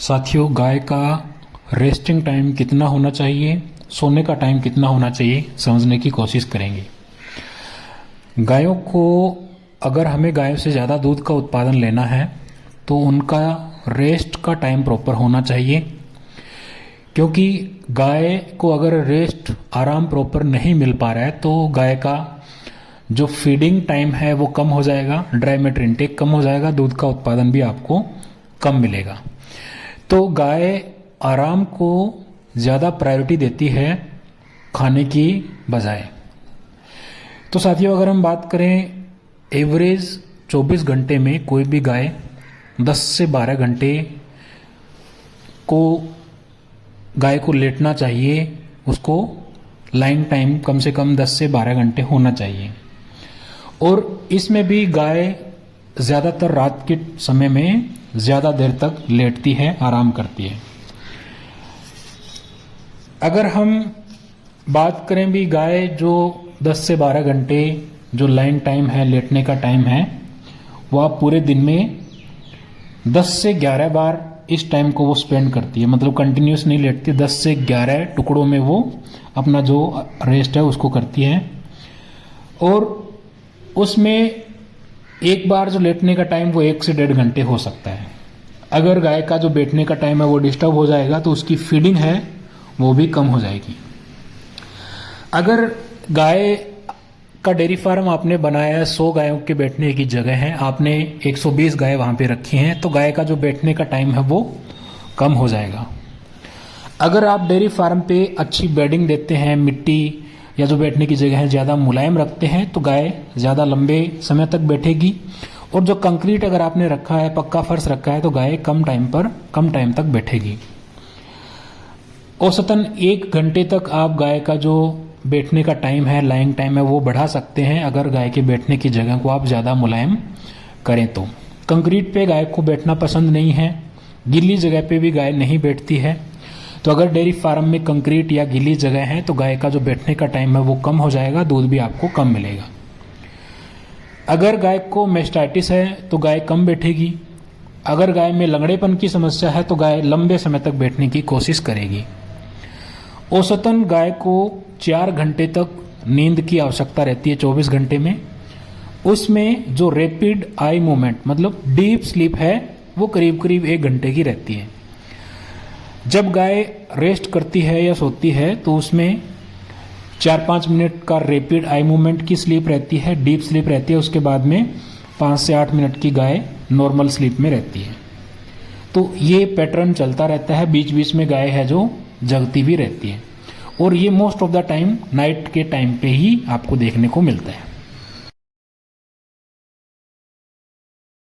साथियों, गाय का resting time कितना होना चाहिए, सोने का टाइम कितना होना चाहिए, समझने की कोशिश करेंगे। गायों को अगर हमें गायों से ज़्यादा दूध का उत्पादन लेना है तो उनका रेस्ट का टाइम प्रॉपर होना चाहिए, क्योंकि गाय को अगर रेस्ट आराम प्रॉपर नहीं मिल पा रहा है तो गाय का जो फीडिंग टाइम है वो कम हो जाएगा, ड्राई मैटर इनटेक कम हो जाएगा, दूध का उत्पादन भी आपको कम मिलेगा। तो गाय आराम को ज़्यादा प्रायोरिटी देती है खाने की बजाय। तो साथियों, अगर हम बात करें एवरेज 24 घंटे में कोई भी गाय 10 से 12 घंटे को गाय को लेटना चाहिए, उसको लाइंग टाइम कम से कम 10 से 12 घंटे होना चाहिए। और इसमें भी गाय ज़्यादातर रात के समय में ज़्यादा देर तक लेटती है, आराम करती है। अगर हम बात करें भी गाय जो 10 से 12 घंटे जो लाइन टाइम है, लेटने का टाइम है, वो आप पूरे दिन में 10 से 11 बार इस टाइम को वो स्पेंड करती है, मतलब कंटिन्यूस नहीं लेटती, 10 से 11 टुकड़ों में वो अपना जो रेस्ट है उसको करती है। और उसमें एक बार जो लेटने का टाइम वो 1 से 1.5 घंटे हो सकता है। अगर गाय का जो बैठने का टाइम है वो डिस्टर्ब हो जाएगा तो उसकी फीडिंग है वो भी कम हो जाएगी। अगर गाय का डेयरी फार्म आपने बनाया है, 100 गायों के बैठने की जगह है, आपने 120 गाय वहाँ पे रखी हैं, तो गाय का जो बैठने का टाइम है वो कम हो जाएगा। अगर आप डेयरी फार्म पे अच्छी बेडिंग देते हैं, मिट्टी या जो बैठने की जगह है ज़्यादा मुलायम रखते हैं, तो गाय ज़्यादा लंबे समय तक बैठेगी। और जो कंक्रीट अगर आपने रखा है, पक्का फर्श रखा है, तो गाय कम टाइम तक बैठेगी। औसतन 1 घंटे तक आप गाय का जो बैठने का टाइम है, लाइंग टाइम है, वो बढ़ा सकते हैं अगर गाय के बैठने की जगह को आप ज़्यादा मुलायम करें तो। कंक्रीट पे गाय को बैठना पसंद नहीं है, गीली जगह पे भी गाय नहीं बैठती है। तो अगर डेयरी फार्म में कंक्रीट या गीली जगह है तो गाय का जो बैठने का टाइम है वो कम हो जाएगा, दूध भी आपको कम मिलेगा। अगर गाय को मैस्टाइटिस है तो गाय कम बैठेगी। अगर गाय में लंगड़ेपन की समस्या है तो गाय लंबे समय तक बैठने की कोशिश करेगी। औसतन गाय को 4 घंटे तक नींद की आवश्यकता रहती है 24 घंटे में। उसमें जो रैपिड आई मूवमेंट मतलब डीप स्लीप है वो करीब करीब 1 घंटे की रहती है। जब गाय रेस्ट करती है या सोती है तो उसमें 4-5 मिनट का रैपिड आई मूवमेंट की स्लीप रहती है, डीप स्लीप रहती है। उसके बाद में 5 से 8 मिनट की गाय नॉर्मल स्लीप में रहती है। तो ये पैटर्न चलता रहता है, बीच बीच में गाय है जो जगती भी रहती है। और ये most of the time night के टाइम पे ही आपको देखने को मिलता है।